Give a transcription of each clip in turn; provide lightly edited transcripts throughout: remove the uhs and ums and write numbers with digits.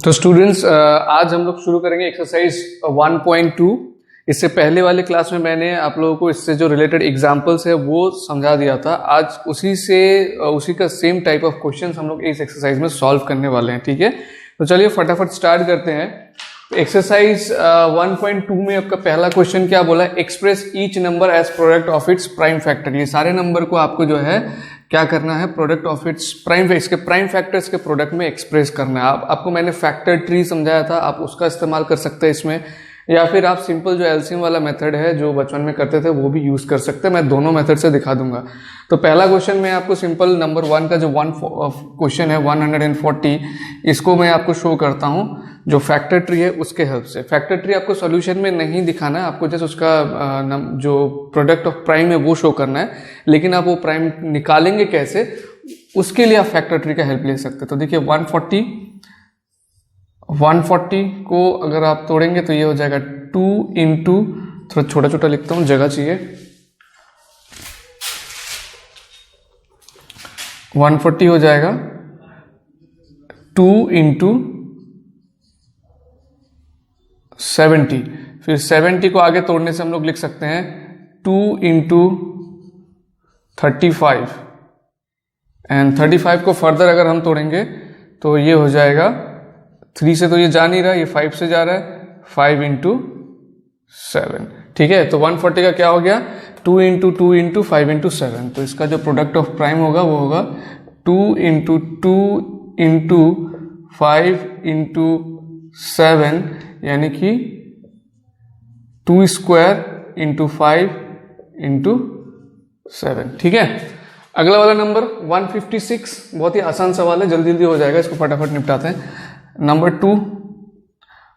तो स्टूडेंट्स आज हम लोग शुरू करेंगे एक्सरसाइज 1.2। इससे पहले वाले क्लास में मैंने आप लोगों को इससे जो रिलेटेड एग्जांपल्स है वो समझा दिया था। आज उसी का सेम टाइप ऑफ क्वेश्चंस हम लोग इस एक्सरसाइज में सॉल्व करने वाले हैं। ठीक है, तो चलिए फटाफट स्टार्ट करते हैं। एक्सरसाइज 1.2 में आपका पहला क्वेश्चन क्या बोला है, express each number as product of its prime factor. ये सारे नंबर को आपको जो है क्या करना है, प्रोडक्ट ऑफ इट्स प्राइम, इसके प्राइम फैक्टर्स के प्रोडक्ट में एक्सप्रेस करना है। आपको मैंने फैक्टर ट्री समझाया था, आप उसका इस्तेमाल कर सकते हैं इसमें, या फिर आप सिंपल जो एलसीएम वाला मेथड है जो बचपन में करते थे वो भी यूज कर सकते हैं। मैं दोनों मेथड से दिखा दूंगा। तो पहला क्वेश्चन में आपको सिंपल नंबर 1 का जो क्वेश्चन है 140, इसको मैं आपको शो करता हूं जो फैक्टर ट्री है उसके हेल्प से। फैक्टर ट्री आपको सॉल्यूशन में नहीं दिखाना है, आपको जस्ट उसका जो प्रोडक्ट ऑफ प्राइम है वो शो करना है, लेकिन आप वो प्राइम निकालेंगे कैसे उसके लिए आप फैक्टर ट्री का हेल्प ले सकते हैं। तो देखिए 140 को अगर आप तोड़ेंगे तो ये हो जाएगा 2 इंटू, थोड़ा छोटा छोटा लिखता हूं, जगह चाहिए। 140 हो जाएगा 2 इंटू 70। फिर 70 को आगे तोड़ने से हम लोग लिख सकते हैं 2 इंटू 35, एंड 35 को फर्दर अगर हम तोड़ेंगे तो ये हो जाएगा 3 से तो ये जा नहीं रहा, ये 5 से जा रहा है, 5 इंटू 7। ठीक है, तो 140 का क्या हो गया, 2 इंटू 2 इंटू 5 इंटू 7। तो इसका जो प्रोडक्ट ऑफ प्राइम होगा वो होगा 2 इंटू 2 इंटू 5 इंटू 7, यानी कि 2 स्क्वायर इंटू 5 इंटू 7। ठीक है, अगला वाला नंबर 156, बहुत ही आसान सवाल है, जल्दी जल्दी हो जाएगा, इसको फटाफट निपटाते हैं। नंबर 2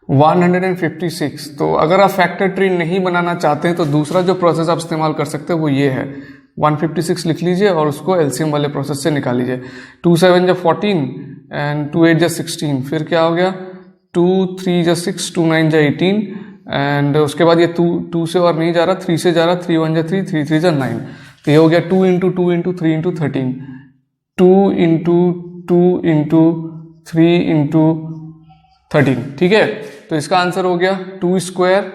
156। तो अगर आप फैक्टर ट्री नहीं बनाना चाहते हैं तो दूसरा जो प्रोसेस आप इस्तेमाल कर सकते हैं वो ये है, 156 लिख लीजिए और उसको एलसीएम वाले प्रोसेस से निकाल लीजिए। 2 7 जा 14 एंड 2 8 जा 16, फिर क्या हो गया 2 3 जा 6, 2 9 जा 18, एंड उसके बाद ये 2 से और नहीं जा रहा, 3 से जा रहा, 3 1 जा 3, 3 3 जा 9। तो ये हो गया 2 into 2 into 3 into 13, 2 into 2 into 3 into 13। ठीक है, तो इसका आंसर हो गया 2 स्क्वायर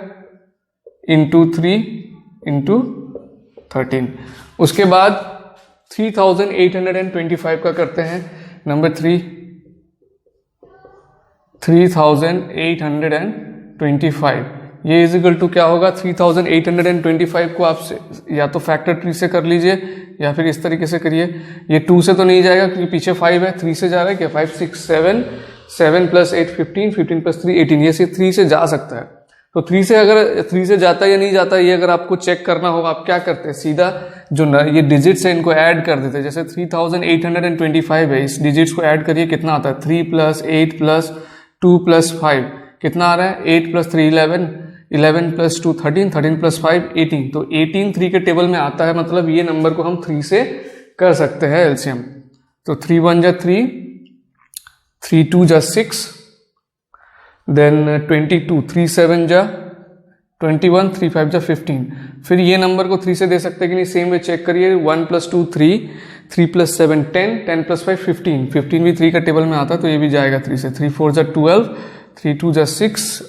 इंटू 3 इंटू 13। उसके बाद 3825 का करते हैं। नंबर 3 3825, ये इजिकल टू क्या होगा, 3825 को आप या तो फैक्टर ट्री से कर लीजिए या फिर इस तरीके से करिए। ये 2 से तो नहीं जाएगा क्योंकि पीछे 5 है, 3 से जा रहा है क्या, 5 6 7, 7 प्लस 8 15, 15 प्लस 3 18, ये से 3 से जा सकता है। तो 3 से अगर 3 से जाता है या नहीं जाता, ये अगर आपको चेक करना होगा, आप क्या करते हैं, सीधा जो ये डिजिट्स है इनको ऐड कर देते हैं। जैसे 3825 है, इस डिजिट्स को ऐड करिए, कितना आता है, 3 प्लस 8 प्लस 2 प्लस 5, कितना आ रहा है, 8 प्लस 3 11, 11 प्लस 2 13, 13 प्लस 5 18। तो 18 3 के टेबल में आता है, मतलब ये नंबर को हम 3 से कर सकते हैं एलसीएम। तो 3 1 जा 3, 3 2 जा 6, देन 22, 3 7 जा 21, 3 5 जा 15। फिर ये नंबर को 3 से दे सकते हैं कि नहीं, सेम वे चेक करिए, 1 प्लस 2 3, 3 प्लस 7 10, 10 प्लस 5 15, 15 भी 3 का टेबल में आता है तो ये भी जाएगा 3 से। 3 4 जा 12, 3 2 जा 6,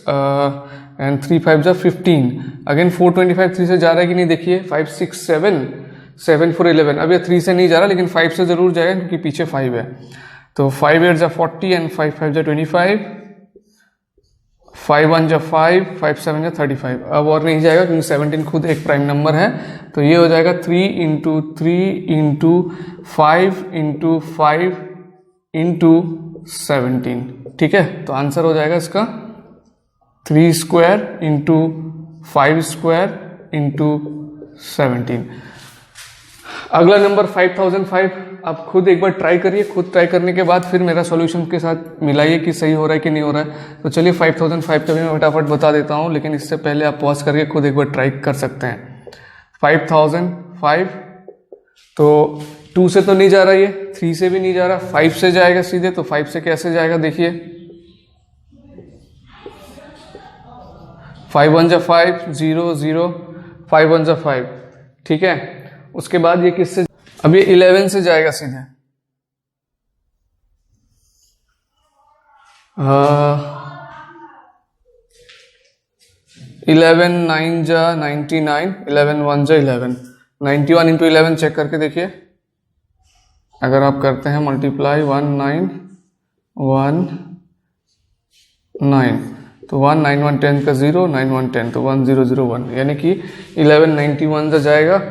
एंड 3 5 जा 15। अगेन 425 3 से जा रहा है कि नहीं, देखिए 5 6 7, 7 4 11। अब ये 3 से नहीं जा रहा लेकिन 5 से जरूर जाएगा क्योंकि पीछे 5 है। तो 5 8 जा 40 एंड 5 5 जा 25, 5 1 जा 5, 5 7 जा 35। अब और नहीं जाएगा क्योंकि 17 खुद एक प्राइम नंबर है। तो ये हो जाएगा 3 इंटू 3 इंटू 5 इंटू 5 इंटू 17। ठीक है, तो आंसर हो जाएगा इसका 3 स्क्वायर इंटू 5 स्क्वायर इंटू 17। अगला नंबर 5005, आप खुद एक बार ट्राई करिए, खुद ट्राई करने के बाद फिर मेरा सॉल्यूशन के साथ मिलाइए कि सही हो रहा है कि नहीं हो रहा है। तो चलिए 5005 का भी मैं फटाफट बता देता हूँ, लेकिन इससे पहले आप पॉज करके खुद एक बार ट्राई कर सकते हैं। 5005, तो 2 से तो नहीं जा रहा, ये 3 से भी नहीं जा रहा, 5 से जाएगा सीधे। तो 5 से कैसे जाएगा, देखिए 5 1 जा 5 0 0, 5 1 जा 5। ठीक है, उसके बाद ये किससे, अब ये 11 से जाएगा सीधे, 11 9 जा 99, 11 1 जा 11, 91 इंटू 11 चेक करके देखिए। अगर आप करते हैं मल्टीप्लाई 1 9 1 9 तो 1 9 1 10 का 0, 9 1 10 तो 1 0 0 1, यानी कि 11 91 से जाएगा।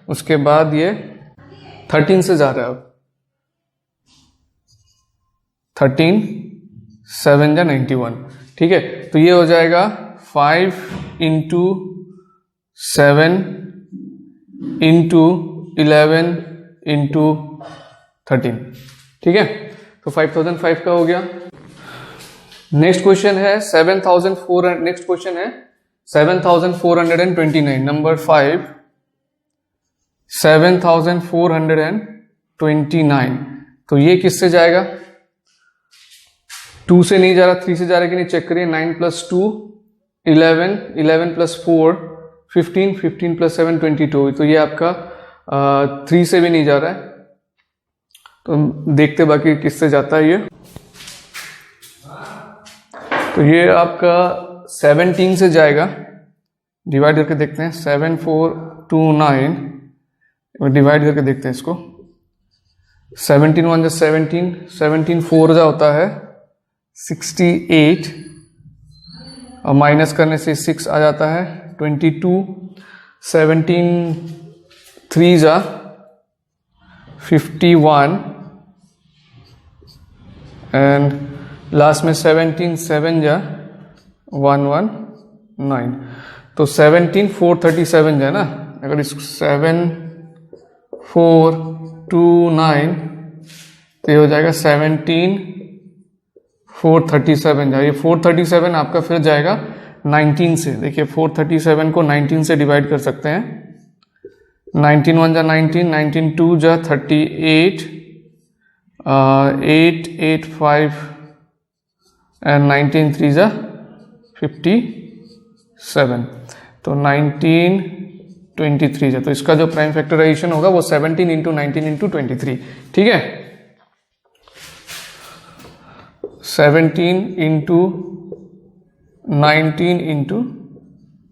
उसके बाद ये 13 से जा रहा है, अब 13 7 जा 91, ठीक है। तो ये हो जाएगा 5 इंटू 7 इंटू 11 इंटू 13, ठीक है। तो 5005 का हो गया। नेक्स्ट क्वेश्चन है 7400, नेक्स्ट क्वेश्चन है 7429, नंबर 5 7429। तो ये किससे जाएगा? 2 से नहीं जा रहा, 3 से जा रहा है कि नहीं चेक करिए। 9 + 2 11, 11 + 4 15, 15 + 7 22। तो ये आपका 3 से भी नहीं जा रहा है, तो देखते बाकी किससे जाता है ये। तो ये आपका 17 से जाएगा, डिवाइड करके देखते हैं। 7429 डिवाइड करके देखते हैं इसको। 17 1 जा 17, 17 4 जा होता है 68, और माइनस करने से 6 आ जाता है 22, 17 3 जा 51, एंड लास्ट में 17 7 जा 119। तो 17 437 जा ना, अगर इसको 7 4 2 9 तो ये हो जाएगा 17 437 जा। ये 437 आपका फिर जाएगा 19 से। देखिए 437 को 19 से डिवाइड कर सकते हैं। 19 1 जा 19, 19 2 जा 38, 8 8 5 एंड 19 3 जा 57, तो 19 23 जा। तो इसका जो प्राइम फैक्टराइजेशन होगा वो 17 इंटू 19 इंटू 23, ठीक है। 17 इंटू 19 इंटू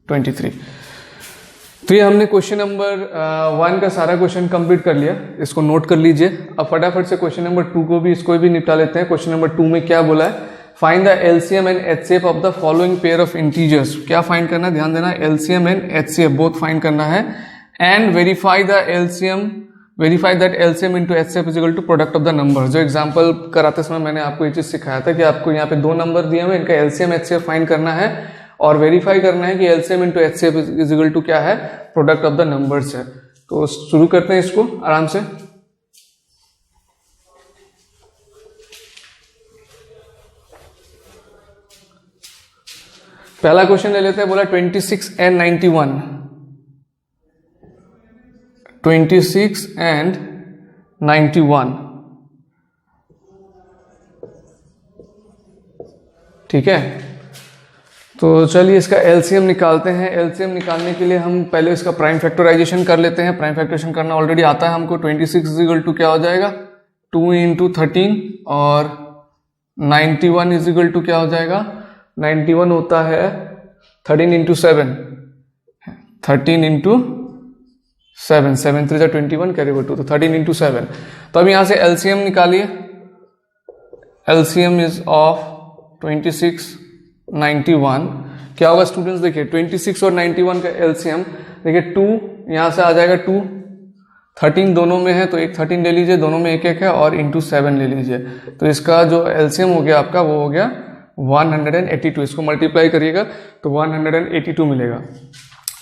23। तो ये हमने क्वेश्चन नंबर 1 का सारा क्वेश्चन कंप्लीट कर लिया, इसको नोट कर लीजिए। अब फटाफट से क्वेश्चन नंबर 2 को भी, इसको भी निपटा लेते हैं। क्वेश्चन नंबर 2 में क्या बोला है? Find the LCM and HCF of the following pair of integers. क्या फाइंड करना है? ध्यान देना, LCM and HCF both find करना है। And verify the LCM, verify that LCM into HCF is equal to product of the number. जो example कराते समय मैंने आपको ये चीज सिखाया था कि आपको यहाँ पे 2 नंबर दिए हुए, इनका एलसीएम एचसीएफ फाइंड करना है और वेरीफाई करना है कि LCM into HCF is equal to क्या है? प्रोडक्ट ऑफ द नंबर्स है। तो शुरू करते हैं इसको आराम से। पहला क्वेश्चन ले लेते हैं। बोला 26 and 91, 26 and 91, ठीक है। तो चलिए इसका एलसीएम निकालते हैं। एलसीएम निकालने के लिए हम पहले इसका प्राइम फैक्टराइजेशन कर लेते हैं। प्राइम फैक्टराइजेशन करना ऑलरेडी आता है हमको। 26 इज इक्वल टू क्या हो जाएगा? 2 इंटू 13, और 91 इज इक्वल टू क्या हो जाएगा? 91 होता है 13 इंटू 7, 13 इंटू 7, 7 3 21 कैरी ओवर 2, तो 13 इंटू 7। तो अब यहां से एलसीएम निकालिए। एलसीएम इज ऑफ 26 91 क्या होगा स्टूडेंट्स? देखिए 26 और 91 का एलसीएम, देखिए 2 यहां से आ जाएगा 2, 13 दोनों में है तो एक 13 ले लीजिए, दोनों में एक एक है, और इंटू 7 ले लीजिए। तो इसका जो एलसीएम हो गया आपका वो हो गया 182। इसको मल्टीप्लाई करिएगा तो 182 मिलेगा।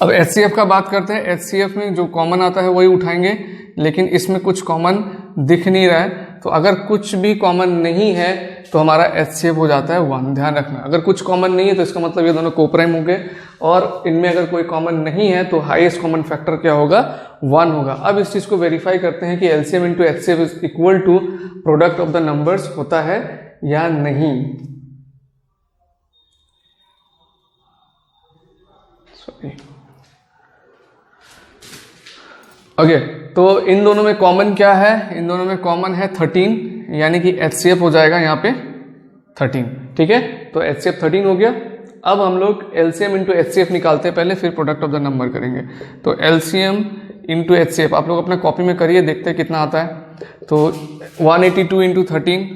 अब एचसीएफ का बात करते हैं। एचसीएफ में जो कॉमन आता है वही उठाएंगे, लेकिन इसमें कुछ कॉमन दिख नहीं रहा है। तो अगर कुछ भी कॉमन नहीं है तो हमारा एचसीएफ हो जाता है 1। ध्यान रखना, अगर कुछ कॉमन नहीं है तो इसका मतलब ये दोनों कोप्राइम हो गए, और इनमें अगर कोई कॉमन नहीं है तो हाईएस्ट कॉमन फैक्टर क्या होगा? 1 होगा। अब इस चीज को वेरीफाई करते हैं कि LCM into HCF is equal to product of the numbers होता है या नहीं। ओके, तो इन दोनों में कॉमन क्या है? इन दोनों में कॉमन है 13, यानी कि एचसीएफ हो जाएगा यहाँ पे 13। ठीक है, तो HCF 13 हो गया। अब हम लोग LCM इंटू HCF निकालते हैं पहले, फिर प्रोडक्ट ऑफ द नंबर करेंगे। तो LCM इंटू HCF आप लोग अपना कॉपी में करिए, देखते हैं कितना आता है। तो 182 इंटू 13,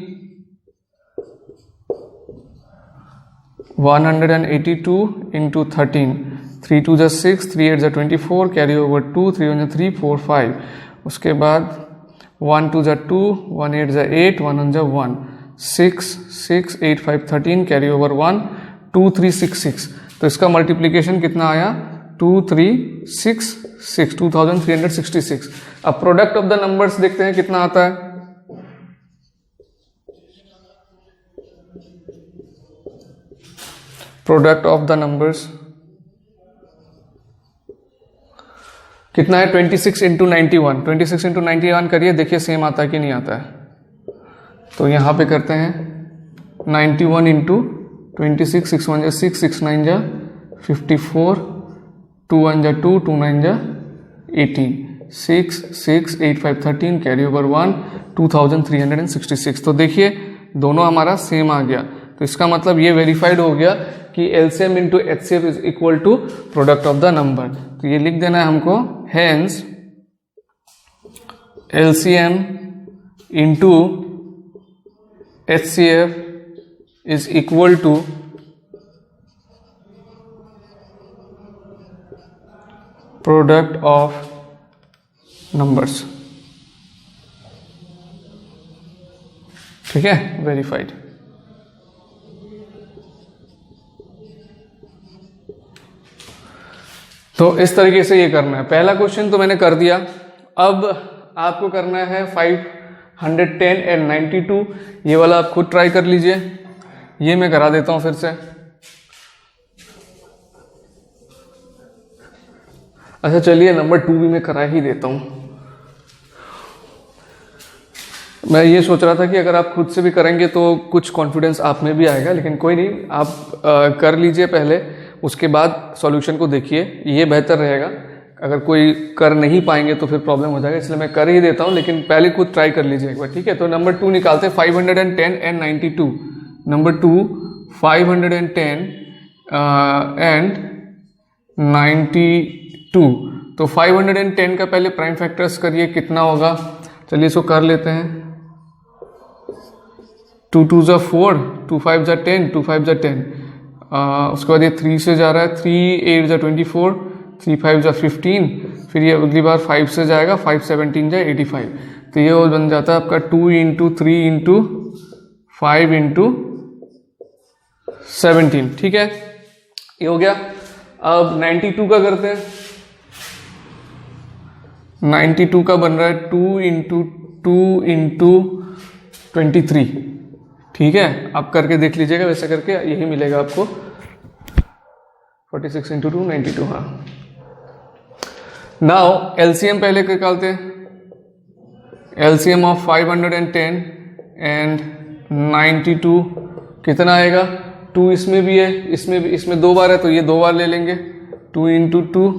182 इंटू 13, 3 2 जा 6, 3 8 जा 24, कैरी ओवर 2, 3 1 जा 3, 4 5, उसके बाद 1 2 जा 2, 1 8 जा 8, 1 1 जा 1, 6 6 8 5 13, कैरी ओवर 1, 2 3 6 6। तो इसका मल्टीप्लीकेशन कितना आया, 2 3 6 6, 2366। अब प्रोडक्ट ऑफ द नंबर्स देखते हैं कितना आता है। प्रोडक्ट ऑफ द नंबर्स कितना है, 26 इंटू 91, 26 इंटू 91 करिए, देखिए सेम आता है कि नहीं आता है। तो यहाँ पे करते हैं 91 इंटू 26, 6 1 जा 6, 6 9 जा 54, 2 1 जा 2, 2 9 जा 18, 6 6 8 5 13, कैरी ओवर 1, 2366। तो देखिए दोनों हमारा सेम आ गया। तो इसका मतलब ये वेरीफाइड हो गया कि LCM into HCF is equal to product of the number. तो ये लिख देना है हमको, hence LCM into HCF is equal to product of numbers. ठीक है, वेरीफाइड। तो इस तरीके से ये करना है। पहला क्वेश्चन तो मैंने कर दिया। अब आपको करना है 510 एंड 92। ये वाला आप खुद ट्राई कर लीजिए, ये मैं करा देता हूं फिर से। अच्छा चलिए, नंबर 2 भी मैं करा ही देता हूं। मैं ये सोच रहा था कि अगर आप खुद से भी करेंगे तो कुछ कॉन्फिडेंस आप में भी आएगा, लेकिन कोई नहीं, आप कर लीजिए पहले, उसके बाद सॉल्यूशन को देखिए, ये बेहतर रहेगा। अगर कोई कर नहीं पाएंगे तो फिर प्रॉब्लम हो जाएगा, इसलिए मैं कर ही देता हूँ, लेकिन पहले खुद ट्राई कर लीजिए एक बार। ठीक है, तो नंबर 2 निकालते हैं, 510 एंड 92। Number 2 510 and 92। तो 510 का पहले प्राइम फैक्टर्स करिए, कितना होगा, चलिए इसको कर लेते हैं। 2 2 जा 4, 2 5 जा 10, 2 5 जा 10। उसके बाद ये 3 से जा रहा है, 3 8 जा 24, 3 5 जा 15, फिर ये अगली बार 5 से जाएगा, 5 17 जा 85। तो ये बन जाता है आपका 2 इंटू 3 इंटू 5 इंटू 17। ठीक है, ये हो गया। अब 92 का करते हैं। 92 का बन रहा है 2 इंटू 2 इंटू 23। ठीक है, आप करके देख लीजिएगा, वैसे करके यही मिलेगा आपको, 46 इंटू 2 92। हाँ, नाउ LCM पहले निकालते हैं। LCM ऑफ 510 एंड 92 कितना आएगा, 2 इसमें भी है, इसमें भी, इसमें 2 बार है तो ये 2 बार ले लेंगे, 2 इंटू 2,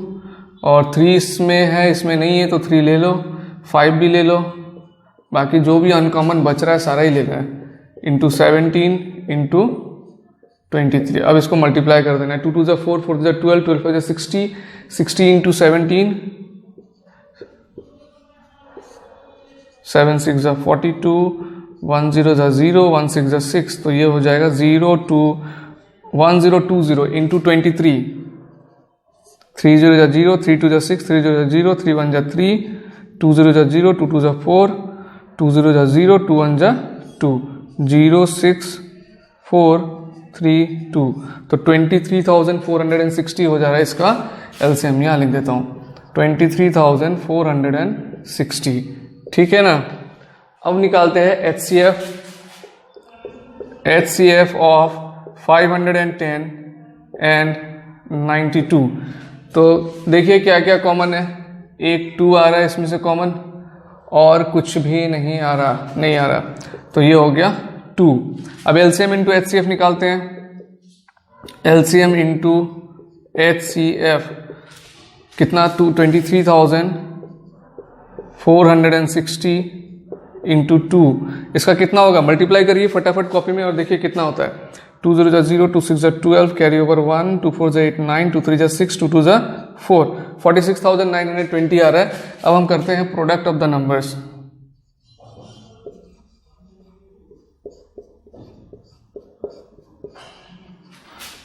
और 3 इसमें है, इसमें नहीं है तो 3 ले लो, 5 भी ले लो, बाकी जो भी अनकॉमन बच रहा है सारा ही लेना है, इंटू 17 इंटू 23। अब इसको मल्टीप्लाई कर देना है, 2 2 जा 4, 4 जा 12, 12 5 जा 60, 60 इंटू 17, 7 6 जा 42, 1 0 जा 0, 1 6 जा 6, तो ये हो जाएगा 0 2 1020 इंटू 23, 3 0 जा 0, 3 2 जा 6, 3 0 जा 0, 3 1 जा 3, 2 0 जा 0, 2 2 जा 4, 2 0 जा 0, 2 1 जा 2, 0 6 4 3 2। तो 23,460 हो जा रहा है इसका LCM। यहाँ लिख देता हूँ 23,460। ठीक है ना। अब निकालते हैं HCF। HCF of 510 and 92। तो देखिए क्या क्या कॉमन है, एक 2 आ रहा है इसमें से कॉमन, और कुछ भी नहीं आ रहा, तो ये हो गया 2। अब LCM इंटू HCF निकालते हैं। LCM इंटू HCF कितना, 23,460 इंटू 2, इसका कितना होगा, मल्टीप्लाई करिए फटाफट कॉपी में और देखिए कितना होता है। 2 0 जा 0, 2 6 जा 12, कैरी ओवर 1, 2 4 जा 8 9, 2 3 जा 6, 2 2 जा 4, 46,920 आ रहा है। अब हम करते हैं product of the numbers.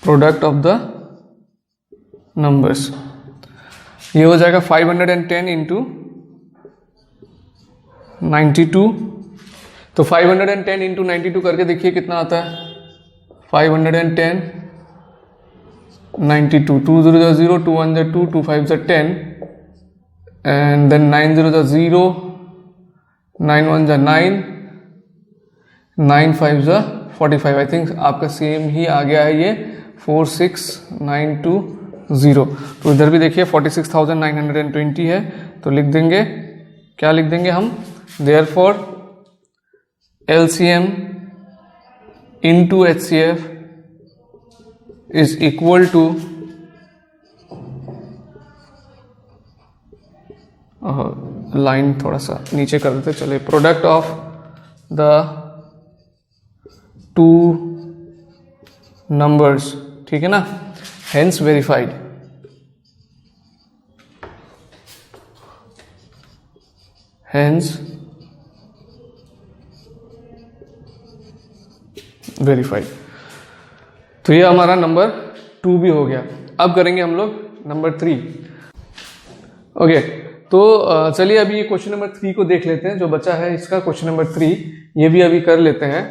Product of the numbers ये हो जाएगा 510 इंटू 92। तो 510 इंटू 92 करके देखिए कितना आता है, 510 92, 2 0 जा 0, 2 1 जा 2, 2 5 जा 10, एंड देन 9 0 जा 0, 9 1 जा 9, 9 5 जा 45। आई थिंक आपका सेम ही आ गया है ये 46920। तो इधर भी देखिए 46,920 है, तो लिख देंगे, क्या लिख देंगे हम, therefore LCM into HCF is equal to line थोड़ा सा नीचे कर देते चले, product of the two numbers, ठीक है ना, हेंस वेरीफाइड। Hence verified. तो ये हमारा नंबर 2 भी हो गया। अब करेंगे हम लोग नंबर 3। ओके, तो चलिए अभी ये क्वेश्चन नंबर 3 को देख लेते हैं, जो बचा है इसका क्वेश्चन नंबर 3, ये भी अभी कर लेते हैं।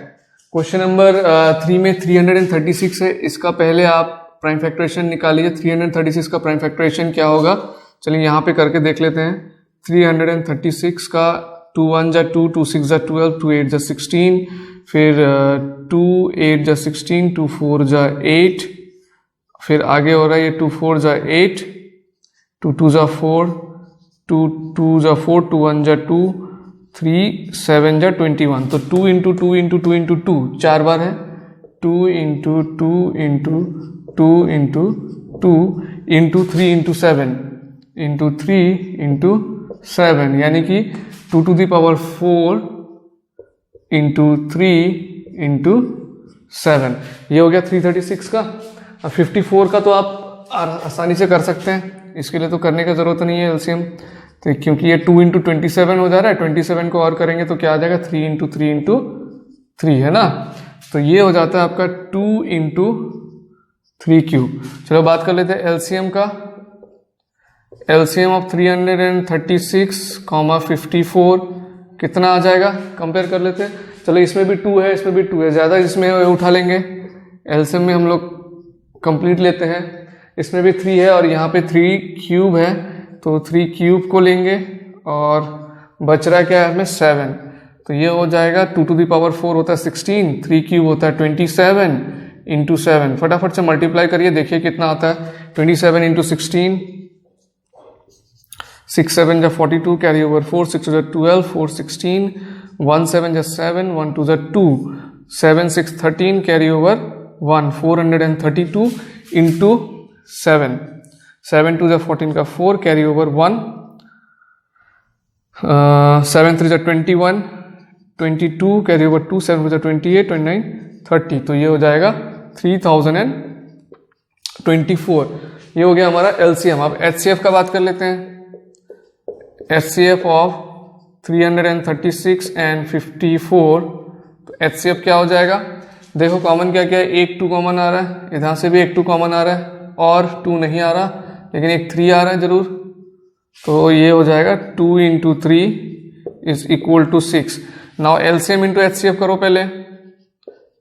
क्वेश्चन नंबर 3 में 336 है, इसका पहले आप प्राइम फैक्टराइजेशन निकाल लीजिए। 336 का प्राइम फैक्टराइजेशन क्या होगा, चलिए यहाँ पे करके देख लेते हैं। 336 का 2 1 जा 2, 2 6 जा 12, 2 8 जा 16, फिर 2 8 जा 16, 2 4 जा 8, फिर आगे हो रहा है ये 2 4 जा 8, 2 2 जा 4, 2 2 जा 4, 2 1 जा 2, 3 7 जा 21। तो 2 इंटू 2 इंटू 2 इंटू 2 4 बार है, 2 into 2 into 2 into 2 into 3 into 7 into 3 into 7, यानी कि 2 to the power 4 into 3 into 7। ये हो गया 336 का। अब 54 का तो आप आसानी से कर सकते हैं, इसके लिए तो करने की ज़रूरत नहीं है एलसीएम, तो क्योंकि ये 2 इंटू 27 हो जा रहा है, 27 को और करेंगे तो क्या आ जाएगा, 3 इंटू 3 इंटू 3 है ना। तो ये हो जाता है आपका 2 इंटू 3 क्यूब। चलो बात कर लेते हैं एलसीएम का। एलसीएम ऑफ 336, 54 कितना आ जाएगा, कंपेयर कर लेते हैं। चलो इसमें भी 2 है, इसमें भी 2 है, ज़्यादा इसमें उठा लेंगे। एलसीएम में हम लोग कंप्लीट लेते हैं, इसमें भी 3 है और यहाँ पे 3 क्यूब है, तो 3 क्यूब को लेंगे और बच रहा है क्या है हमें 7। तो ये हो जाएगा 2 to the power 4 होता है 16, 3 क्यूब होता है 27 इंटू 7। फटाफट से मल्टीप्लाई करिए, देखिए कितना आता है। 27 इंटू 16, 6 7 जा 42, कैरी ओवर 4, 6 जा 12, 4 16, 1 7 जा 7, 1 2 जा 2, 7 6 13, कैरी ओवर 1, 432 इंटू 7, 7 2 जा 14 का 4, कैरी ओवर 1, 7 3 जा 21, 22 कैरी ओवर 2, 7 4 जा 28, 29 30। तो ये हो जाएगा 3024। ये हो गया हमारा एलसीएम। अब एचसीएफ का बात कर लेते हैं। HCF ऑफ 336 एंड 54, तो HCF क्या हो जाएगा, देखो कॉमन क्या क्या है, एक 2 कॉमन आ रहा है, इधर से भी एक 2 कॉमन आ रहा है और 2 नहीं आ रहा, लेकिन एक 3 आ रहा है जरूर। तो ये हो जाएगा 2 into 3 is equal to 6। Now LCM into HCF करो, पहले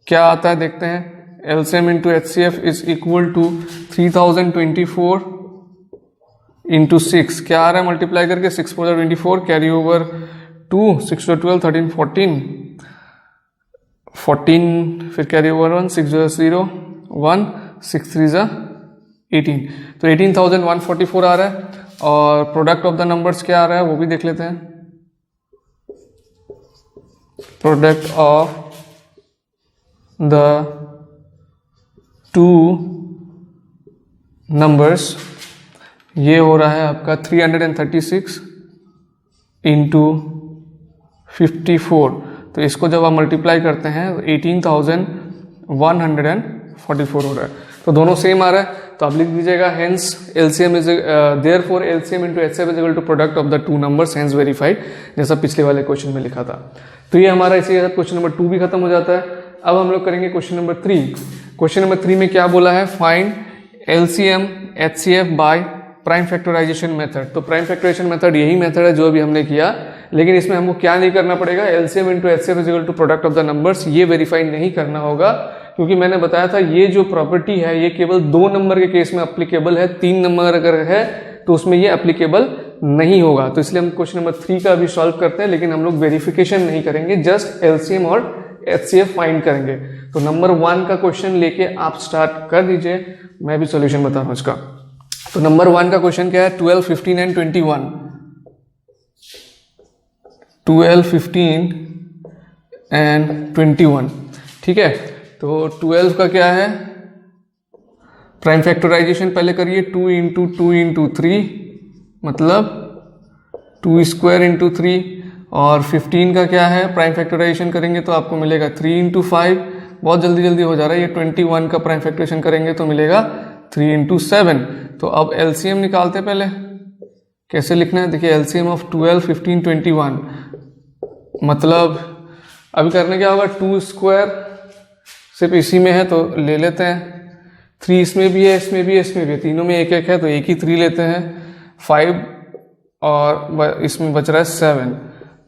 क्या आता है देखते हैं। LCM into HCF is equal to 3024 into 6, क्या आ रहा है मल्टीप्लाई करके, 6 4 24, कैरी ओवर 2, 6 12, 13 14, 14 फिर कैरी ओवर 1, 6 0 1, 6 3 18। तो 18,144 आ रहा है। और प्रोडक्ट ऑफ द नंबर्स क्या आ रहा है वो भी देख लेते हैं। Product of the two numbers ये हो रहा है आपका 336 इंटू 54। तो इसको जब आप मल्टीप्लाई करते हैं 18,144 हो रहा है। तो दोनों सेम आ रहा है, तो आप लिख दीजिएगा hence LCM is therefore LCM into HCF is equal to product of the two numbers hence verified, जैसा पिछले वाले क्वेश्चन में लिखा था। तो ये हमारा इसी के साथ क्वेश्चन नंबर 2 भी खत्म हो जाता है। अब हम लोग करेंगे क्वेश्चन नंबर 3। क्वेश्चन नंबर 3 में क्या बोला है, find LCM HCF by prime factorization method. तो प्राइम फैक्टराइजेशन मेथड यही मेथड है जो अभी हमने किया, लेकिन इसमें हमको क्या नहीं करना पड़ेगा, LCM into HCF is equal to product of the numbers, ये वेरीफाई नहीं करना होगा, क्योंकि मैंने बताया था ये जो प्रॉपर्टी है ये केवल 2 नंबर के केस में अप्लीकेबल है, 3 नंबर अगर है तो उसमें ये अप्लीकेबल नहीं होगा। तो इसलिए हम क्वेश्चन नंबर 3 का भी सॉल्व करते हैं, लेकिन हम लोग वेरिफिकेशन नहीं करेंगे, जस्ट एलसीएम और एचसीएफ फाइंड करेंगे। तो नंबर 1 का क्वेश्चन लेके आप स्टार्ट कर दीजिए, मैं भी सॉल्यूशन बता रहा हूं इसका। तो नंबर 1 का क्वेश्चन क्या है, 12, 15 एंड 21। 12, 15 एंड 21, ठीक है। तो 12 का क्या है, प्राइम फैक्टराइजेशन पहले करिए, 2 इंटू 2 इंटू 3 मतलब 2 स्क्वायर इंटू 3। और 15 का क्या है, प्राइम फैक्टराइजेशन करेंगे तो आपको मिलेगा 3 इंटू 5, बहुत जल्दी जल्दी हो जा रहा है। ये 21 का प्राइम फैक्टराइजेशन करेंगे तो मिलेगा 3 इंटू 7। तो अब एलसीएम निकालते हैं, पहले कैसे लिखना है, देखिए एलसीएम ऑफ 12, 15, 21 मतलब अभी करने क्या होगा, 2 स्क्वायर सिर्फ इसी में है तो ले लेते हैं, 3 इसमें भी है, इसमें भी है, इसमें भी है, तीनों में एक एक है तो एक ही 3 लेते हैं, 5 और इसमें बच रहा है 7।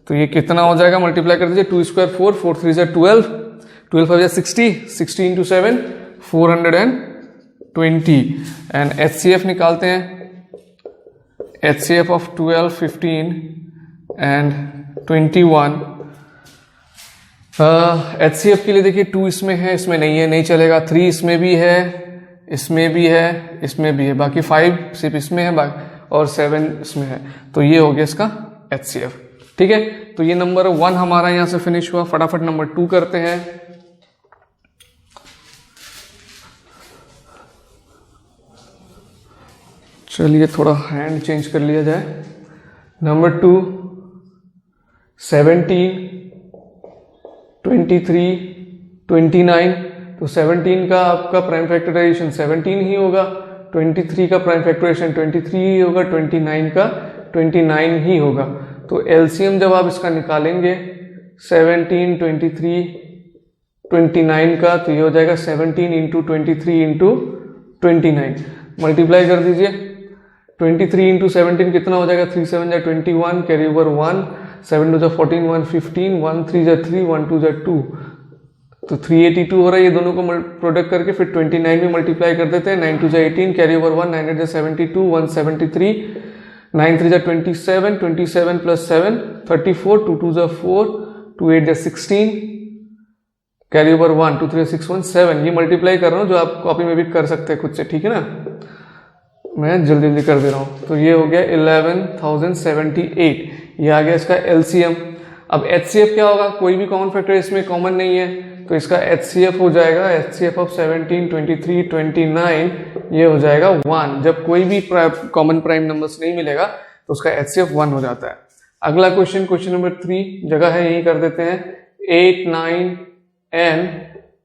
तो ये कितना हो जाएगा, मल्टीप्लाई कर दीजिए, 2 स्क्वायर 4, 4 3 जा 12, 12 5 60, 60 इंटू 7 420। एंड एचसीएफ निकालते हैं, एचसीएफ ऑफ 12, 15 एंड 21। एचसीएफ के लिए देखिए 2 इसमें है, इसमें नहीं है, नहीं चलेगा, 3 इसमें भी है, इसमें भी है, इसमें भी है, बाकी 5 सिर्फ इसमें है और 7 इसमें है। तो ये हो गया इसका एचसीएफ, ठीक है। तो ये नंबर 1 हमारा यहां से फिनिश हुआ। फटाफट नंबर 2 करते हैं। चलिए थोड़ा हैंड चेंज कर लिया जाए। नंबर 2, 17, 23, 29। तो 17 का आपका प्राइम फैक्टराइजेशन 17 ही होगा, 23 का प्राइम फैक्टराइजेशन 23 ही होगा, 29 का 29 ही होगा। तो एलसीएम जब आप इसका निकालेंगे 17, 23, 29 का, तो ये हो जाएगा 17 इंटू 23 इंटू 29। मल्टीप्लाई कर दीजिए, 23 इंटू 17 कितना हो जाएगा, 3 7 जा 21, कैरी ओवर 1, 7 2 जा 14, 1 15, 1 3 जा 3, 1 2 जा 2, तो 382 हो रहा है। ये दोनों को प्रोडक्ट करके फिर 29 में मल्टीप्लाई कर देते हैं, 9 2 जा 18, कैरी ओवर 1, 9 8 जा 72, 173, 9 3 जा 27, 27 प्लस 7 34, 2 2 जा 4, 2 8 जा 16, कैरी ओवर 1, 2 3 6 1 7। ये मल्टीप्लाई कर रहा हूँ, जो आप कॉपी में भी कर सकते हैं खुद से, ठीक है ना, मैं जल्दी जल्दी कर दे रहा हूँ। तो ये हो गया 11,078, ये आ गया इसका एलसीएम। अब एचसीएफ क्या होगा, कोई भी कॉमन फैक्टर इसमें कॉमन नहीं है, तो इसका एचसीएफ हो जाएगा, एचसीएफ ऑफ 17, 23, 29, ये हो जाएगा 1। जब कोई भी कॉमन प्राइम नंबर्स नहीं मिलेगा तो उसका एचसीएफ 1 हो जाता है। अगला क्वेश्चन, क्वेश्चन नंबर 3 जगह है यही कर देते हैं, 8, 9 एंड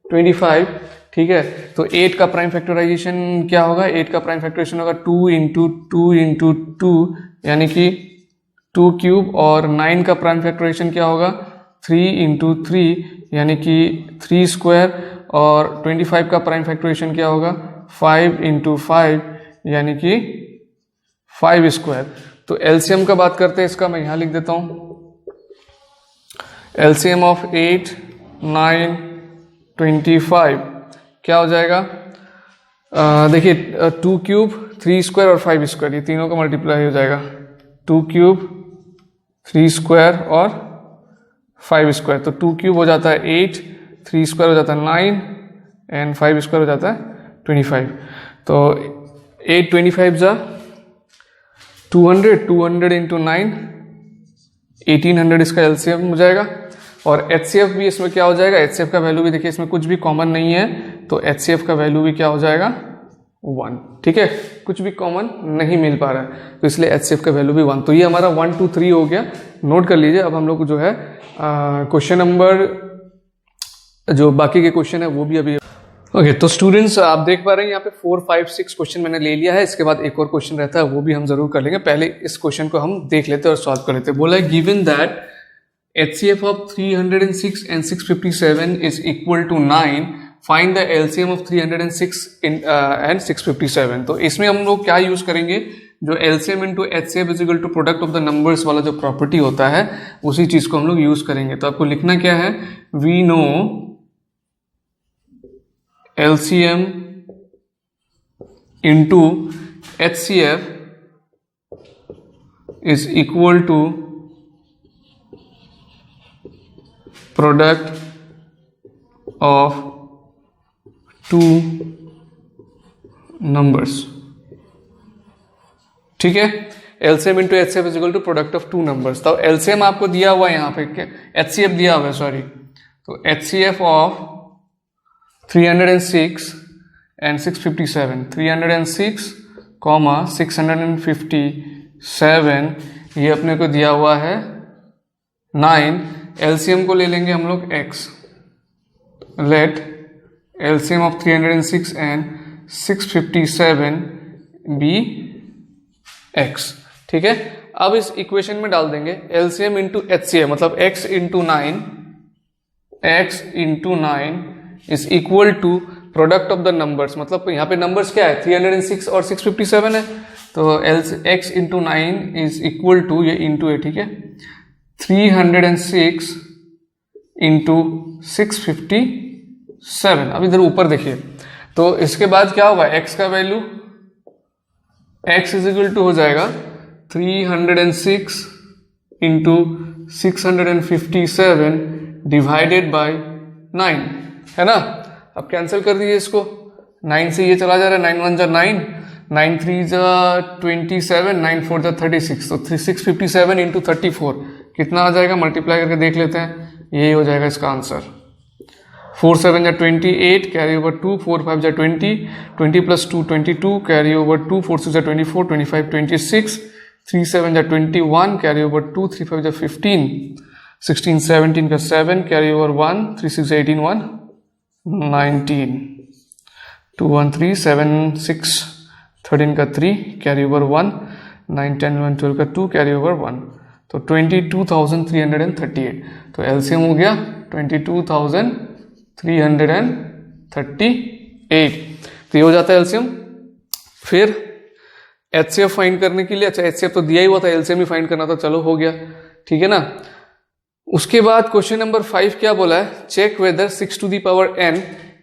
25, ठीक है। तो 8 का प्राइम फैक्टराइजेशन क्या होगा, 8 का प्राइम फैक्टराइजेशन होगा 2 इंटू 2 इंटू 2 यानी कि 2 क्यूब, और 9 का प्राइम फैक्टराइजेशन क्या होगा, 3 इंटू 3 यानी कि 3 स्क्वायर, और 25 का प्राइम फैक्टराइजेशन क्या होगा, 5 इंटू 5 यानी कि 5 स्क्वायर। तो एलसीएम का बात करते हैं इसका, मैं यहां लिख देता हूं, एलसीएम ऑफ 8, 9, 25 क्या हो जाएगा, देखिए 2 क्यूब, 3 स्क्वायर और 5 स्क्वायर, ये तीनों का मल्टीप्लाई हो जाएगा, 2 क्यूब, 3 स्क्वायर और 5 स्क्वायर। तो 2 क्यूब हो जाता है 8, 3 स्क्वायर हो जाता है 9 एंड 5 स्क्वायर हो जाता है 25। तो 8 25 जा 200, 200 इंटू 9 1800 इसका एलसीएम हो जाएगा। और एचसीएफ भी इसमें क्या हो जाएगा, एचसीएफ का वैल्यू भी देखिए इसमें कुछ भी कॉमन नहीं है, तो एचसीएफ का वैल्यू भी क्या हो जाएगा, 1, ठीक है, कुछ भी कॉमन नहीं मिल पा रहा है, तो इसलिए एचसीएफ का वैल्यू भी 1। तो ये हमारा 1 2 3 हो गया, नोट कर लीजिए। अब हम लोग जो है क्वेश्चन नंबर, जो बाकी के क्वेश्चन है वो भी अभी ओके। तो स्टूडेंट्स आप देख पा रहे हैं यहाँ पे 4, 5, 6 क्वेश्चन मैंने ले लिया है। इसके बाद एक और क्वेश्चन रहता है, वो भी हम जरूर कर लेंगे। पहले इस क्वेश्चन को हम देख लेते हैं और सॉल्व कर लेते हैं। बोला है given that HCF of 306 and 657 is equal to 9, find the LCM of 306 and 657। तो इसमें हम लोग क्या यूज करेंगे, जो LCM into HCF is equal to product of the numbers वाला जो प्रॉपर्टी होता है उसी चीज को हम लोग यूज करेंगे। तो आपको लिखना क्या है, we know LCM into HCF is equal to product of two numbers। ठीक है, LCM into HCF is equal to product of two numbers। तो LCM आपको दिया हुआ है यहाँ पे, HCF दिया हुआ है सॉरी, तो HCF of 306 and 657, 306, 657 ये अपने को दिया हुआ है 9। LCM को ले लेंगे हम लोग x, late LCM of 306 and 657 be x। ठीक है, अब इस इक्वेशन में डाल देंगे LCM into HCF, मतलब x into 9 is equal to product of the numbers. मतलब यहाँ पे नंबर्स क्या है, 306 और 657 है, तो x into 9 is equal to, ये इंटू है ठीक है, 306 इंटू 657। अब इधर ऊपर देखिए, तो इसके बाद क्या होगा, x का value x is equal to हो जाएगा 306 इंटू 657 डिवाइडेड बाई 9, है ना। अब कैंसिल कर दीजिए इसको, 9 से ये चला जा रहा है, 9 1 जा 9, 9 3 जा 27, 9 4 जा 36, तो 657 इंटू 34 कितना आ जाएगा, मल्टीप्लाई करके देख लेते हैं, यही हो जाएगा इसका आंसर। 4 7 जा 28, कैरी ओवर 2, 4 5 जा 20, 20 प्लस 2 22, कैरी ओवर 2, 4 6 जा 24, 25 26, 3 7 जा 21, कैरी ओवर 2, 3 5 जा 15, 16 17 का 7, कैरी ओवर 1, 3 6 18 1 19, 2 1 3 7 6 13 का 3, कैरी ओवर 1, 9 10 11 12 का 2, कैरी ओवर 1, तो 22,338। तो एलसीएम हो गया 22,338, तो ये हो जाता है एलसीएम। फिर एचसीएफ फाइंड करने के लिए, अच्छा एचसीएफ तो दिया ही हुआ था, एलसीएम ही फाइंड करना था, चलो हो गया ठीक है ना। उसके बाद क्वेश्चन नंबर 5 क्या बोला है, check whether 6 to the power n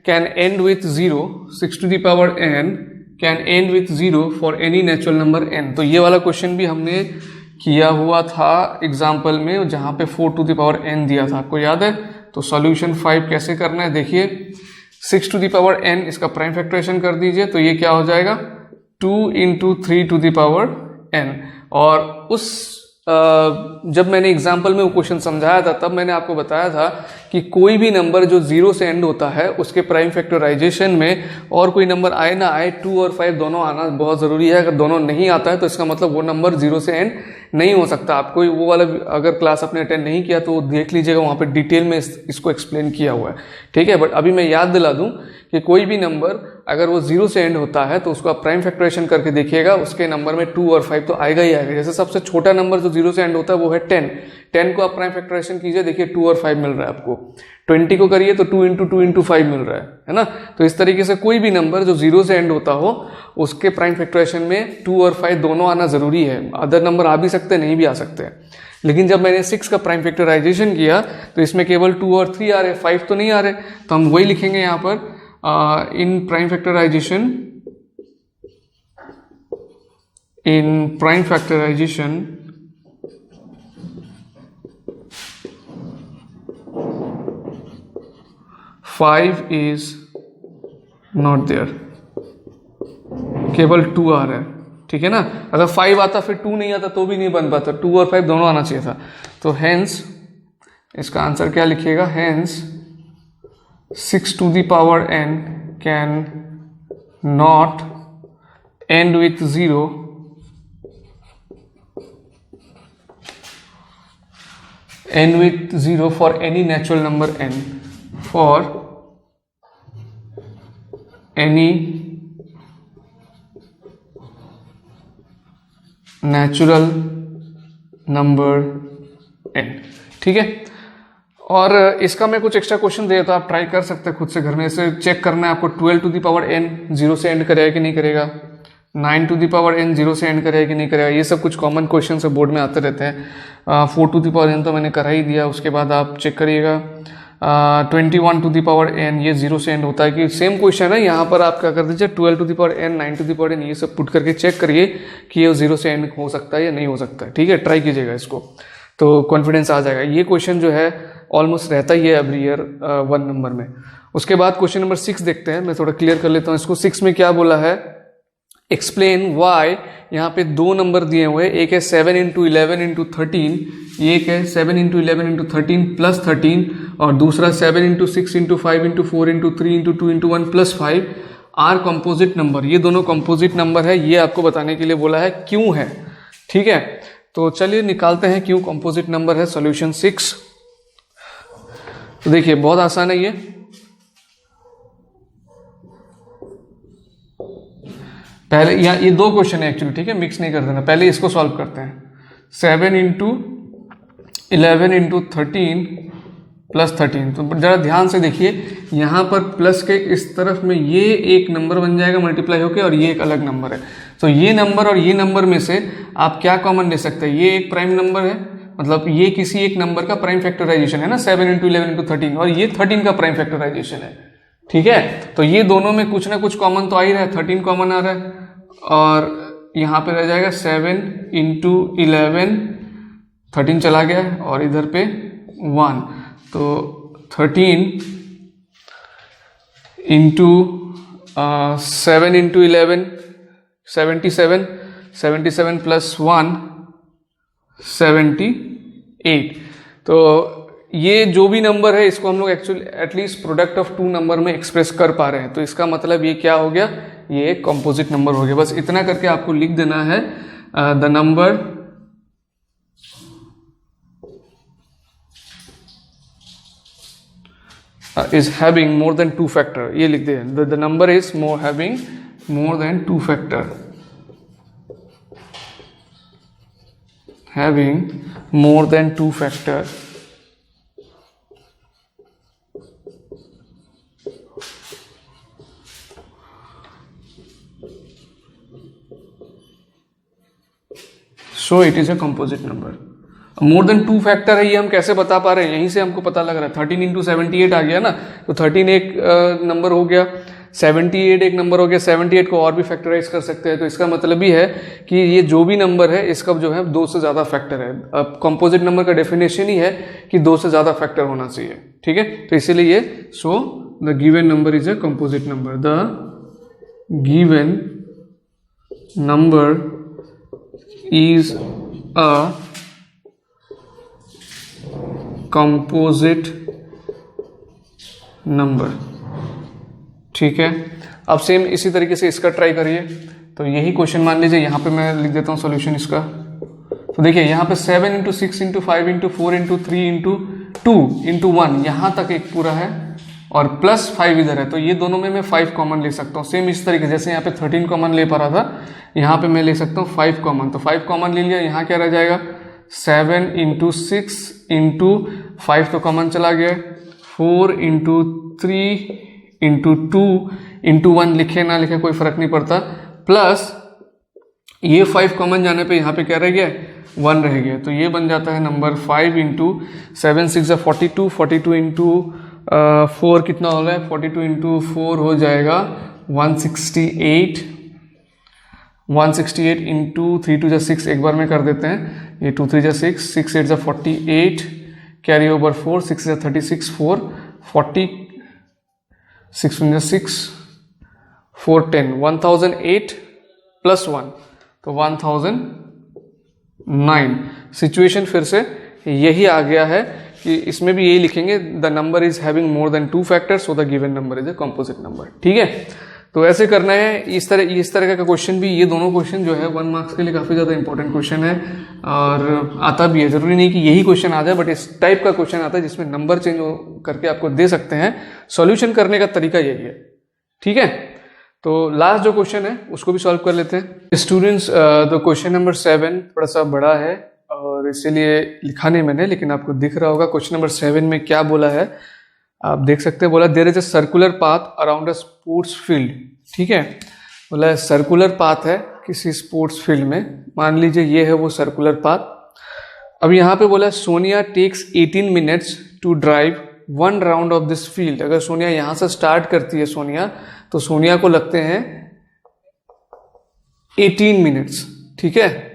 can end with 0, 6 to the power n can end with 0 for any natural number n। तो ये वाला क्वेश्चन भी हमने किया हुआ था एग्जाम्पल में, जहां पे 4 टू द पावर n दिया था, आपको याद है। तो सॉल्यूशन 5 कैसे करना है देखिए, 6 टू द पावर n इसका प्राइम फैक्टराइजेशन कर दीजिए, तो ये क्या हो जाएगा 2 into 3 to the power n। और उस जब मैंने एग्जाम्पल में वो क्वेश्चन समझाया था तब मैंने आपको बताया था कि कोई भी नंबर जो 0 से एंड होता है उसके प्राइम फैक्टराइजेशन में और कोई नंबर आए ना आए, 2 और 5 दोनों आना बहुत ज़रूरी है। अगर दोनों नहीं आता है तो इसका मतलब वो नंबर 0 से एंड नहीं हो सकता। आपको वो वाला अगर क्लास आपने अटेंड नहीं किया तो देख लीजिएगा, वहाँ पे डिटेल में इसको एक्सप्लेन किया हुआ है ठीक है। बट अभी मैं याद दिला दूँ कि कोई भी नंबर अगर वो 0 से एंड होता है तो उसको आप प्राइम फैक्टराइजेशन करके देखिएगा, उसके नंबर में 2 और 5 तो आएगा ही आएगा। जैसे सबसे छोटा नंबर जो 0 से एंड होता है वो है 10, 10 को आप प्राइम फैक्टराइजेशन कीजिए, देखिए 2 और 5 मिल रहा है आपको। 20 को करिए तो 2 इंटू 2 इंटू 5 मिल रहा है ना। तो इस तरीके से कोई भी नंबर जो 0 से एंड होता हो उसके प्राइम फैक्टराइजेशन में 2 और 5 दोनों आना जरूरी है। अदर नंबर आ भी सकते हैं, नहीं भी आ सकते हैं। लेकिन जब मैंने 6 का प्राइम फैक्टराइजेशन किया तो इसमें केवल 2 और 3 आ रहे, 5 तो नहीं आ रहे, तो हम वही लिखेंगे यहाँ पर in prime factorization 5 is not there, केवल 2 आ रहा है ठीक है ना। अगर 5 आता फिर 2 नहीं आता तो भी नहीं बन पाता, 2 और 5 दोनों आना चाहिए था। तो हेंस इसका आंसर क्या लिखिएगा, hence 6 to the power n can not end with 0 n with 0 for any natural number n, for any natural number n। ठीक है, और इसका मैं कुछ एक्स्ट्रा क्वेश्चन दे तो आप ट्राई कर सकते हैं खुद से घर में। ऐसे चेक करना है आपको 12 टू द पावर n 0 से एंड करेगा कि नहीं करेगा, 9 टू द पावर n 0 से एंड करेगा कि नहीं करेगा। ये सब कुछ कॉमन क्वेश्चन से बोर्ड में आते रहते हैं। 4 टू द पावर n तो मैंने करा ही दिया, उसके बाद आप चेक करिएगा 21 टू द पावर n, ये 0 से एंड होता है कि सेम क्वेश्चन है। यहाँ पर आप क्या कर दीजिए 12 to the power n, 9 to the power n, ये सब पुट करके चेक करिए कि ये 0 से एंड हो सकता है या नहीं हो सकता है। ठीक है, ट्राई कीजिएगा इसको, तो कॉन्फिडेंस आ जाएगा। ये क्वेश्चन जो है ऑलमोस्ट रहता ही है एवरी ईयर 1 नंबर में। उसके बाद क्वेश्चन नंबर 6 देखते हैं, मैं थोड़ा क्लियर कर लेता हूँ इसको। 6 में क्या बोला है, एक्सप्लेन वाई। यहाँ पे 2 नंबर दिए हुए, एक है 7 इंटू 11 इंटू 13, एक है 7 इंटू 11 इंटू 13 प्लस 13, और दूसरा 7 into 6 into 5 into 4 into 3 into 2 into 1 plus 5 are composite number. ये दोनों कंपोजिट नंबर है, ये आपको बताने के लिए बोला है क्यों है। ठीक है, तो चलिए निकालते हैं क्यों कंपोजिट नंबर है। सॉल्यूशन 6, तो देखिए बहुत आसान है ये। पहले यहाँ ये 2 क्वेश्चन है एक्चुअली, ठीक है, मिक्स नहीं कर देना। पहले इसको सॉल्व करते हैं। 7 इंटू 11 इंटू 13 प्लस 13, तो जरा ध्यान से देखिए, यहाँ पर प्लस के इस तरफ में ये एक नंबर बन जाएगा मल्टीप्लाई होके, और ये एक अलग नंबर है। तो ये नंबर और ये नंबर में से आप क्या कॉमन ले सकते हैं, ये एक प्राइम नंबर है, मतलब ये किसी एक नंबर का प्राइम फैक्टराइजेशन है ना, 7 इंटू 11 इंटू 13, और ये 13 का प्राइम फैक्टराइजेशन है। ठीक है, तो ये दोनों में कुछ ना कुछ कॉमन तो आ ही रहा है, 13 कॉमन आ रहा है, और यहाँ पे रह जाएगा 7 इंटू 11, 13 चला गया, और इधर पे 1, तो 13 इंटू 7 इंटू 11 77, 77 प्लस 1 78। तो ये जो भी नंबर है इसको हम लोग actually at least product of 2 number में एक्सप्रेस कर पा रहे हैं, तो इसका मतलब ये क्या हो गया, ये एक कंपोजिट नंबर हो गया। बस इतना करके आपको लिख देना है the number is having more than 2 factor, ये लिख दे, the number is having more than 2 factor, having more than 2 factor, so it is a composite number। More than 2 factor है, ये हम कैसे बता पा रहे हैं, यहीं से हमको पता लग रहा है। 13 इंटू 78 आ गया ना, तो 13 एक नंबर हो गया, 78 एक नंबर हो गया, 78 को और भी फैक्टराइज कर सकते हैं। तो इसका मतलब ही है कि ये जो भी नंबर है इसका जो है 2 से ज़्यादा फैक्टर है। अब कंपोजिट नंबर का डेफिनेशन ही है कि 2 से ज़्यादा फैक्टर होना चाहिए। ठीक है, तो इसीलिए ये so the given number is a composite number, the given number is a composite number. ठीक है, अब सेम इसी तरीके से इसका ट्राई करिए। तो यही क्वेश्चन मान लीजिए, यहाँ पे मैं लिख देता हूँ सॉल्यूशन इसका। तो देखिए यहाँ पे 7 into 6 into 5 into 4 into 3 into 2 into 1 यहाँ तक एक पूरा है, और प्लस 5 इधर है, तो ये दोनों में मैं 5 कॉमन ले सकता हूँ। सेम इस तरीके जैसे यहाँ पे 13 कॉमन ले पा रहा था, यहाँ पे मैं ले सकता हूँ 5 कॉमन। तो 5 कॉमन ले लिया, यहाँ क्या रह जाएगा 7 इंटू 6 इंटू 5 तो कॉमन चला गया, 4 इंटू 3 इंटू 2 इंटू 1 लिखे ना लिखे कोई फर्क नहीं पड़ता, प्लस ये 5 कॉमन जाने पे यहाँ पे क्या रह गया 1 रह गया। तो ये बन जाता है नंबर 5 इंटू 7 6 42, 42 इंटू 4 कितना हो रहा है, 42 इंटू 4 हो जाएगा 168, 168 इंटू 3 2 6 एक बार में कर देते हैं, ये 2 3 6, 6 8 48, कैरी ओवर 4, 6 36, 4 40, 6 6 4 10, 1008 प्लस 1 तो 1009। सिचुएशन फिर से यही आ गया है कि इसमें भी यही लिखेंगे, the number is having more than 2 factors, so the given number is a composite number. ठीक है, तो ऐसे करना है। इस तरह का क्वेश्चन भी, ये दोनों क्वेश्चन जो है 1 मार्क्स के लिए काफ़ी ज़्यादा इंपॉर्टेंट क्वेश्चन है और आता भी है। ज़रूरी नहीं कि यही क्वेश्चन आ जाए, बट इस टाइप का क्वेश्चन आता है जिसमें नंबर चेंज करके आपको दे सकते हैं। सॉल्यूशन करने का तरीका यही है, ठीक है। तो लास्ट जो क्वेश्चन है उसको भी सॉल्व कर लेते हैं स्टूडेंट्स। तो क्वेश्चन नंबर 7 थोड़ा सा बड़ा है और इसीलिए लिखा नहीं मैंने, लेकिन आपको दिख रहा होगा क्वेश्चन नंबर 7 में क्या बोला है, आप देख सकते हैं। बोला there is a circular path around a sports field, ठीक है। बोला सर्कुलर पाथ है किसी स्पोर्ट्स फील्ड में, मान लीजिए ये है वो सर्कुलर पाथ। अब यहाँ पे बोला Sonia takes 18 minutes to drive 1 round of this field. अगर सोनिया यहाँ से स्टार्ट करती है सोनिया, तो सोनिया को लगते हैं 18 मिनट्स, ठीक है।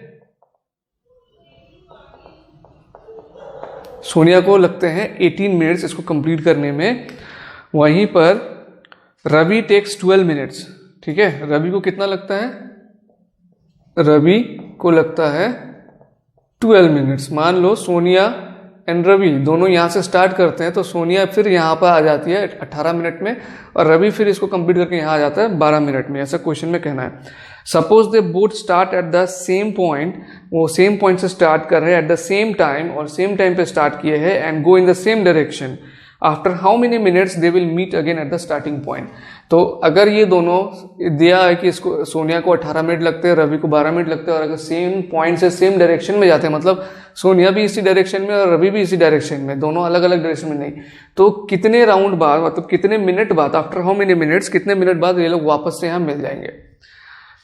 सोनिया को लगते हैं 18 मिनट्स इसको कंप्लीट करने में। वहीं पर रवि टेक्स 12 मिनट्स, ठीक है। रवि को कितना लगता है, रवि को लगता है 12 मिनट्स। मान लो सोनिया एंड रवि दोनों यहाँ से स्टार्ट करते हैं, तो सोनिया फिर यहाँ पर आ जाती है 18 मिनट में और रवि फिर इसको कंप्लीट करके यहाँ आ जाता है 12 मिनट में। ऐसा क्वेश्चन में कहना है। Suppose they both start at the same point, वो सेम पॉइंट से स्टार्ट कर रहे हैं एट द सेम टाइम और सेम टाइम पे स्टार्ट किए हैं and go in the same direction. After how many minutes they will meet again at the starting point. तो अगर ये दोनों दिया है कि इसको सोनिया को 18 मिनट लगते हैं, रवि को 12 मिनट लगते हैं, और अगर सेम पॉइंट से सेम डायरेक्शन में जाते हैं, मतलब सोनिया भी इसी डायरेक्शन में और रवि भी इसी डायरेक्शन में, दोनों अलग अलग डायरेक्शन में नहीं, तो कितने राउंड बाद, मतलब कितने मिनट बाद, आफ्टर हाउ मेनी मिनट्स, कितने मिनट बाद ये लोग वापस से यहाँ मिल जाएंगे,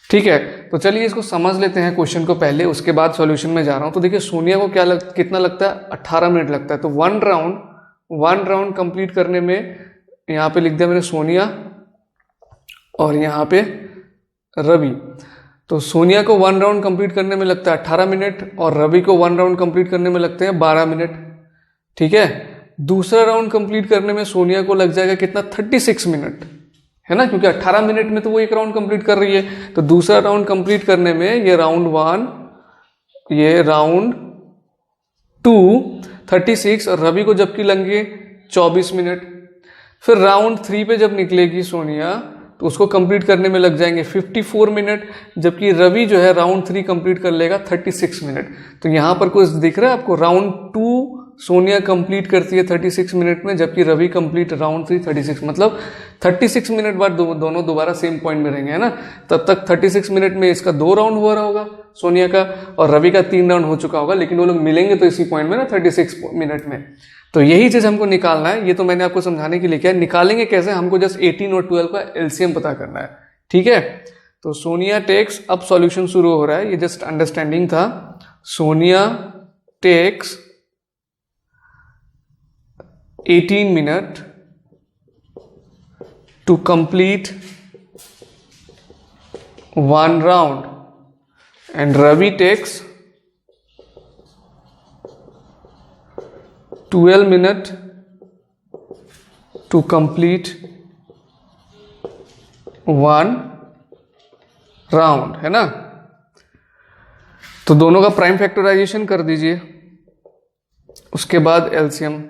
ठीक है। तो चलिए इसको समझ लेते हैं क्वेश्चन को पहले, उसके बाद सॉल्यूशन में जा रहा हूं। तो देखिए सोनिया को कितना लगता है, 18 मिनट लगता है। तो वन राउंड कंप्लीट करने में, यहाँ पे लिख दिया मैंने सोनिया और यहाँ पे रवि। तो सोनिया को 1 राउंड कंप्लीट करने में लगता है 18 मिनट और रवि को 1 राउंड कंप्लीट करने में लगते हैं 12 मिनट, ठीक है। दूसरा राउंड कंप्लीट करने में सोनिया को लग जाएगा कितना, 36 मिनट, है ना, क्योंकि 18 मिनट में तो वो 1 राउंड कंप्लीट कर रही है। तो दूसरा राउंड कंप्लीट करने में ये राउंड 1, ये राउंड 2 36 और रवि को जबकि लगेंगे 24 मिनट। फिर राउंड 3 पे जब निकलेगी सोनिया तो उसको कंप्लीट करने में लग जाएंगे 54 मिनट, जबकि रवि जो है राउंड 3 कंप्लीट कर लेगा 36 मिनट। तो यहाँ पर कुछ दिख रहा है आपको, राउंड 2 सोनिया कंप्लीट करती है 36 मिनट में, जबकि रवि कंप्लीट राउंड 3 36, मतलब 36 मिनट बाद दोनों दोबारा सेम पॉइंट में रहेंगे, है ना। तब तक 36 मिनट में इसका 2 राउंड हो रहा होगा सोनिया का, और रवि का 3 राउंड हो चुका होगा, लेकिन वो लोग मिलेंगे तो इसी पॉइंट में ना 36 मिनट में। तो यही चीज हमको निकालना है। ये तो मैंने आपको समझाने के लिए किया, निकालेंगे कैसे, हमको जस्ट 18 और 12 का एलसीएम पता करना है, ठीक है। तो सोनिया टेक्स, अब सॉल्यूशन शुरू हो रहा है, ये जस्ट अंडरस्टैंडिंग था। Sonia takes 18 minute to complete 1 round and Ravi takes 12 minutes to complete 1 round, है ना। तो दोनों का प्राइम फैक्टराइजेशन कर दीजिए, उसके बाद एलसीएम।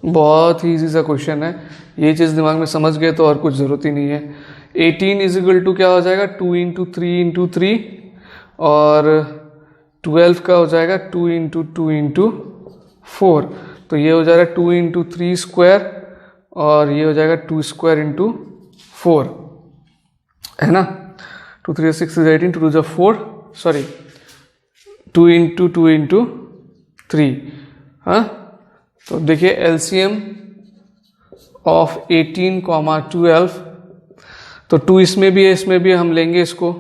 बहुत ही इजी सा क्वेश्चन है, ये चीज़ दिमाग में समझ गए तो और कुछ ज़रूरत ही नहीं है। 18 इज इक्वल टू क्या हो जाएगा, 2 इंटू 3 इंटू 3, और 12 का हो जाएगा 2 इंटू 2 इंटू 4। तो ये हो जाएगा 2 इंटू 3 स्क्वायर और ये हो जाएगा 2 स्क्वायर इंटू 4, है ना। 2 3 6 is 18, 2 2 4, सॉरी 2 इंटू 2 इंटू 3, हाँ। तो देखिए एलसीएम ऑफ 18, 12, तो 2 इसमें भी है, इसमें भी हम लेंगे इसको,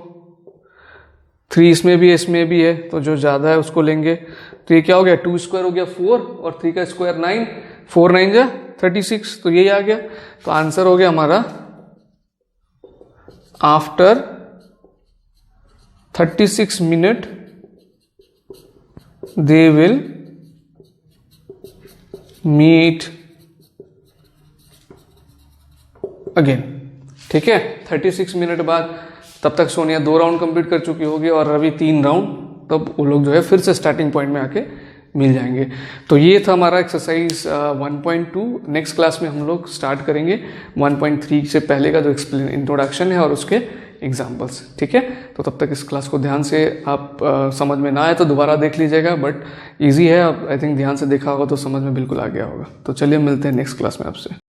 3 इसमें भी है, इसमें भी है, तो जो ज़्यादा है उसको लेंगे। तो ये क्या हो गया, 2 स्क्वायर हो गया 4 और 3 का स्क्वायर 9, 4 9 जा 36, तो यही आ गया। तो आंसर हो गया हमारा, after 36 minute they will meet again, ठीक है। 36 मिनट बाद, तब तक सोनिया 2 राउंड कंप्लीट कर चुकी होगी और रवि 3 राउंड, तब वो लोग जो है फिर से स्टार्टिंग पॉइंट में आके मिल जाएंगे। तो ये था हमारा एक्सरसाइज 1.2। नेक्स्ट क्लास में हम लोग स्टार्ट करेंगे 1.3 से पहले का जो इंट्रोडक्शन है और उसके एग्जाम्पल्स। ठीक है, तो तब तक इस क्लास को ध्यान से आप समझ में ना आए तो दोबारा देख लीजिएगा, बट ईजी है, आप आई थिंक ध्यान से देखा होगा तो समझ में बिल्कुल आ गया होगा। तो चलिए मिलते हैं नेक्स्ट क्लास में आपसे।